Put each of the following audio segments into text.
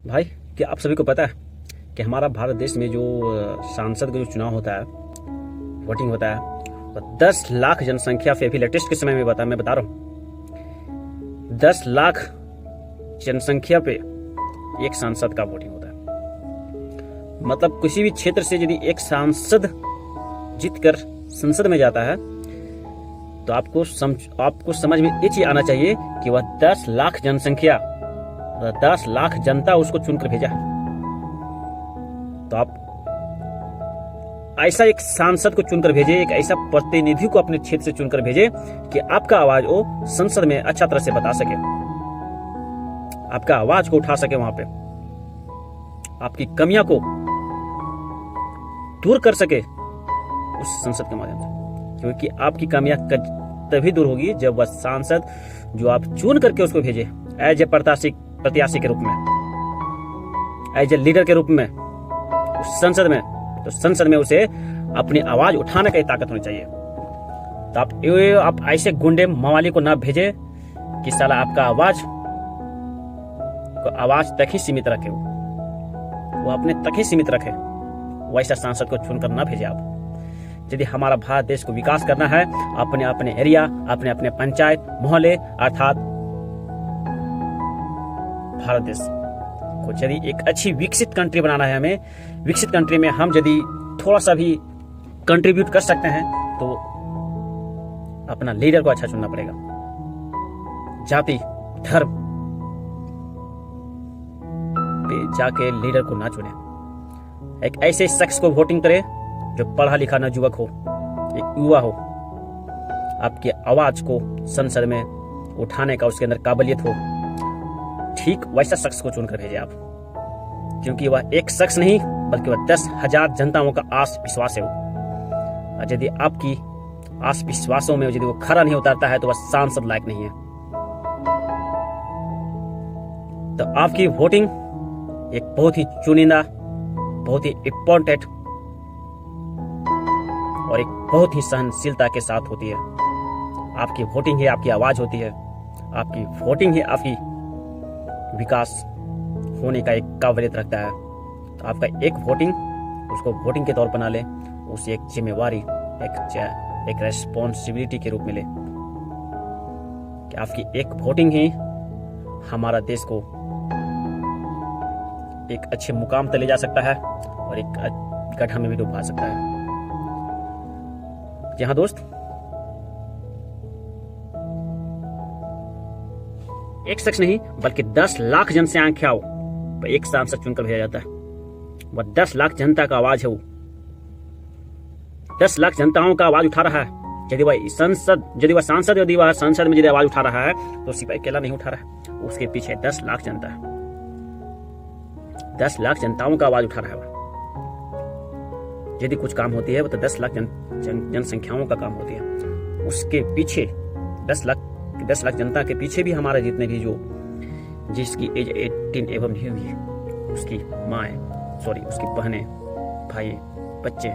भाई, क्या आप सभी को पता है कि हमारा भारत देश में जो सांसद का जो चुनाव होता है, वोटिंग होता है, वो 10 लाख जनसंख्या पे, अभी लेटेस्ट के समय में मैं बता रहा हूँ, 10 लाख जनसंख्या पे एक सांसद का वोटिंग होता है। मतलब किसी भी क्षेत्र से यदि एक सांसद जीतकर संसद में जाता है तो आपको समझ में ये चीज आना चाहिए कि वह 10 लाख जनसंख्या, 10 लाख जनता उसको चुनकर भेजा है। तो आप ऐसा एक सांसद को चुनकर भेजे, एक ऐसा प्रतिनिधि को अपने क्षेत्र से चुनकर भेजे कि आपका आवाज वो संसद में अच्छा तरह से बता सके, आपका आवाज को उठा सके, वहां पे आपकी कमियां को दूर कर सके उस संसद के माध्यम से। क्योंकि आपकी कमियां तभी दूर होगी जब वह सांसद जो आप चुन करके उसको भेजे एज ए प्रत्याशी के रूप में, एज ए लीडर के रूप में उस संसद में, तो संसद में उसे अपनी आवाज उठाने की ताकत होनी चाहिए। तो आप ऐसे गुंडे मवाली को ना भेजे कि साला आपका आवाज तक ही सीमित रखे, वो अपने तक ही सीमित रखे। वैसा सांसद को चुनकर ना भेजे आप। यदि हमारा भारत देश को विकास करना है, अपने अपने एरिया, अपने अपने पंचायत मोहल्ले, अर्थात भारत देश को यदि एक अच्छी विकसित कंट्री बनाना है, हमें विकसित कंट्री में हम यदि थोड़ा सा भी कंट्रीब्यूट कर सकते हैं तो अपना लीडर को अच्छा चुनना पड़ेगा। जाति धर्म पे जाके लीडर को ना चुने, एक ऐसे शख्स को वोटिंग करे जो पढ़ा लिखा न युवक हो, एक युवा हो, आपकी आवाज को संसद में उठाने का उसके अंदर काबिलियत हो, ठीक वैसा शख्स को चुनकर भेजे आप। क्योंकि वह एक शख्स नहीं बल्कि वह 10,000 जनताओं का आस विश्वास है। और यदि आपकी आस विश्वासों में यदि वो खरा नहीं उतारता है तो वह सांसद लायक नहीं है। तो आपकी वोटिंग एक बहुत ही चुनिंदा, बहुत ही इंपॉर्टेंट और एक बहुत ही सहनशीलता के साथ होती है। आपकी वोटिंग ही आपकी आवाज होती है, आपकी वोटिंग ही आपकी विकास होने का एक काबिलियत रखता है। तो आपका एक वोटिंग, उसको वोटिंग के तौर पर ना ले, उसे एक जिम्मेवारी, एक रेस्पॉन्सिबिलिटी के रूप में ले कि आपकी एक वोटिंग ही हमारा देश को एक अच्छे मुकाम तक ले जा सकता है और एक गड्ढा में भी डुबा सकता है। जी हाँ दोस्त, एक शख्स नहीं बल्कि 10 लाख जनसंख्या पर एक सांसद चुनकर भेजा जाता है। वह 10 लाख जनता का आवाज है, वो 10 लाख जनताओं का आवाज उठा रहा है। यदि वह सांसद यदि वह संसद में यदि आवाज उठा रहा है तो सिर्फ अकेला नहीं उठा रहा है, उसके पीछे 10 लाख जनता है, 10 लाख जनताओं का आवाज उठा रहा है। यदि कुछ काम होती है वो तो 10 लाख जनसंख्याओं का काम होती है। उसके पीछे 10 लाख जनता के पीछे भी हमारे जितने भी जिसकी एज 18 एवं नहीं हुई है, उसकी उसकी बहनें, भाई, बच्चे,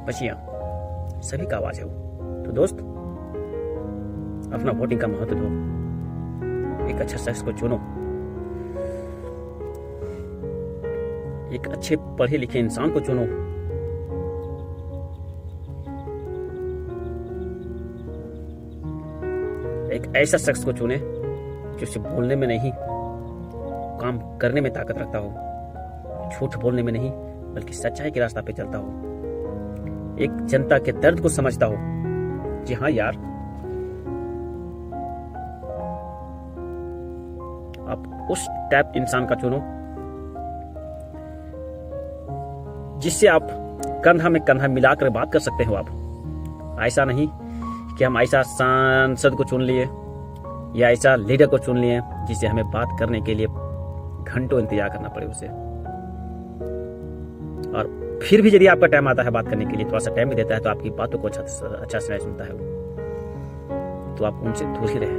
बच्चियां, सभी का आवाज है वो। तो दोस्त, अपना वोटिंग का महत्व दो, एक अच्छा शख्स को चुनो, एक अच्छे पढ़े लिखे इंसान को चुनो, एक ऐसा शख्स को चुने जो सिर्फ बोलने में नहीं, काम करने में ताकत रखता हो, झूठ बोलने में नहीं बल्कि सच्चाई के रास्ते पे चलता हो, एक जनता के दर्द को समझता हो। जी हाँ यार, आप उस टाइप इंसान का चुनो जिससे आप कंधा में कंधा मिलाकर बात कर सकते हो। आप ऐसा नहीं कि हम ऐसा सांसद को चुन लिए या ऐसा लीडर को चुन लिए जिससे हमें बात करने के लिए घंटों इंतजार करना पड़े उसे, और फिर भी यदि आपका टाइम आता है बात करने के लिए, थोड़ा सा टाइम भी देता है तो आपकी बातों को अच्छा से नहीं सुनता है वो, तो आप उनसे दूर ही रहे।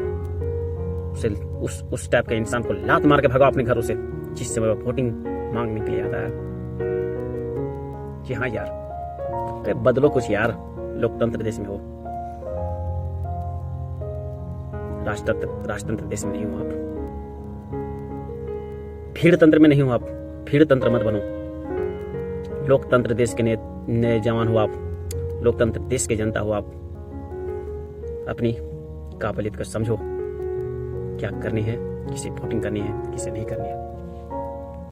उस टाइप के इंसान को लात मार के भगाओ अपने घरों से जिससे वो वोटिंग मांगने के लिए आता है। जी हाँ यार, अरे बदलो कुछ यार, लोकतंत्र देश में हो, राष्ट्रतंत्र देश में नहीं हो आप। भीड़ तंत्र में नहीं हो आप, भीड़ तंत्र मत बनो। लोकतंत्र देश के नए जवान हो आप, लोकतंत्र देश के जनता हो आप। अपनी काबिलियत को समझो, क्या करनी है, किसे वोटिंग करनी है, किसे नहीं करनी है।